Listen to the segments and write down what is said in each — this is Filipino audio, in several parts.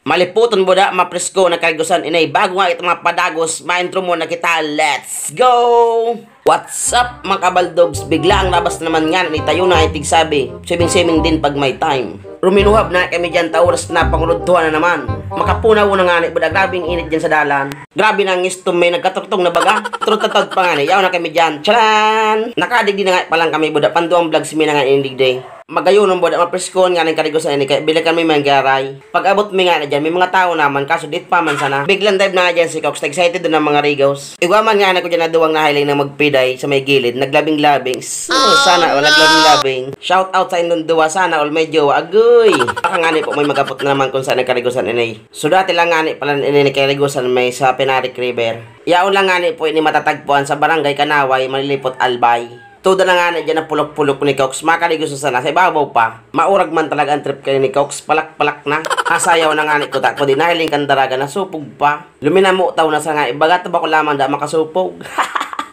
Maliputon buda, mapresko na karigusan inay. Bago nga itong mga padagos, ma-intro muna kita. Let's go! What's up mga kabaldogs? Bigla ang labas naman nga ni tayo na itig sabi. Swimming din pag may time. Ruminuhab na kami dyan oras na panguludtuhan na naman. Makapunaw na nga ni buda, grabing init dyan sa dalan. Grabe na ang istom, may nagkaturtong na baga. Trutatad pa nga ni, yaw na kami dyan. Tcharan! Nakadigdi na nga palang kami buda, panduang vlog si mina nga inigday. Magayon ng buda, mapreskoon nga ng karigusan ini, kaya bila kami manggaray. Pag abot mi nga na dyan, may mga tao naman, kaso dit pa man sana. Biglang dive na nga dyan si Cox, excited doon ng mga rigos. Igwaman nga na ko dyan na duwang nahiling na magpiday sa may gilid, naglabing-labing. Sana all naglabing-labing. Shout out sa inyong duwa, sana all may jowa, agoy! Baka nga ni po may magapot na naman kung saan ang karigusan ini. So dati lang nga ni pala ini karigusan may sa Penarik River. Yaon lang nga ni po ini matatagpuan sa Barangay Kanaway, Malilipot, Albay. Tuda na nga na dyan na pulok-pulok ni Cox. Makaligo sa sana. Sa ibabaw pa. Maurag man talaga ang trip kayo ni Cox. Palak-palak na. Kasayaw na nga ni ko. Tako di nahiling kandaraga na supog pa. Luminamo taw na sa nga. Ibagat ba ko lamang da makasupog.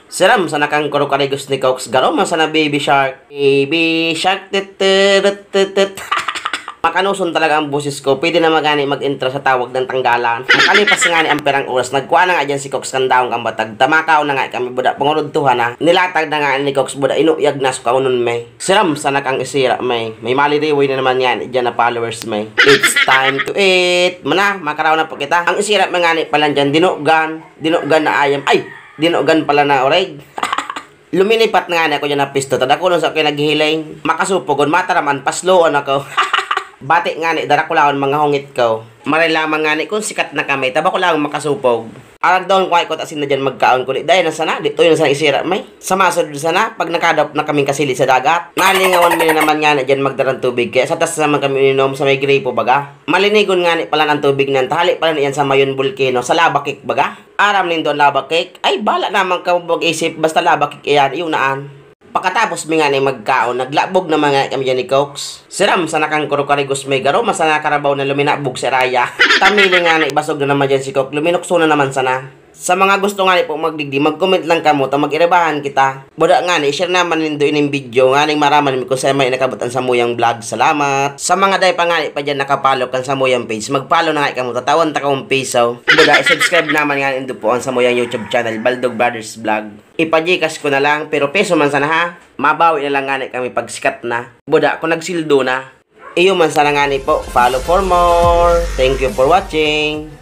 Siram sa nakang kaligos ni Cox. Garo man sana baby shark. Baby shark. Makanuson talaga ang boses ko. Pwede na magani mag-intro sa tawag ng tanggalan. Makalipas nga ni ang perang oras. Nagkuha na nga dyan si Cox kandaong kambatag. Tamakao na nga kami buda. Panguludtuhan na. Nilatag na nga ni Cox buda. Inuyag na sa kaunon may. Siram sa nakang isira may. May maliriway na naman yan. Dyan na followers may. It's time to eat. Mana, makaraw na po kita. Ang isira mga ni pala dyan. Dinugan. Dinugan na ayam. Ay! Dinugan pala na oreg. Luminipat na nga ni ako dyan na pisto. Tadakunon sa akin naghihiling. Makasupogon. Mataraman. Pasloan ako. Bati nga ni, dara ko lang mga hungit ko. Maray lamang nga ni, kung sikat na kami, taba ko lang makasupog. Arag doon ko ay kot asin na dyan magkaon ko. Dahil na sana, dito yun na sana isira may. Sa masod sana, pag nakadap na kaming kasili sa dagat. Nalingawan mi na naman nga na dyan magdarang tubig. Kaya sa tas naman kami ininom sa may gripo baga. Malinigon nga ni pala ng tubig nan. Tahali pala niyan sa Mayon Volcano, sa Labakik baga. Aram nin doon Labakik. Ay bala naman ka mag-isip, basta Labakik iyan, yung naan. Pagkatapos mi nga ni magkaon, naglabog na mga kami dyan ni Cox. Siram sa nakang kurukarigos may garo, masana karabaw na luminabog si Raya. Tamili nga na ibasog na naman dyan si Cox, luminukso na naman sana. Sa mga gusto nga ni po magdigdi, mag-comment lang kamo, ta mag-irebahan kita. Buda nga ni, share naman nindo ining video, nga ning maraman mi kung sa may nakabutan sa Muyang Vlog. Salamat! Sa mga day pa nga ni pa dyan nakapalo kan sa Muyang page, mag-follow na nga kamo, tatawan ta kong piso. Buda, i-subscribe naman nga nindo po ang sa Muyang YouTube channel, Baldog Brothers Vlog. Ipajikas ko na lang, pero peso man sana ha. Mabawi na lang nga ni kami pag sikat na. Buda, kung nagsildo na, iyo man sana nga ni po, follow for more. Thank you for watching.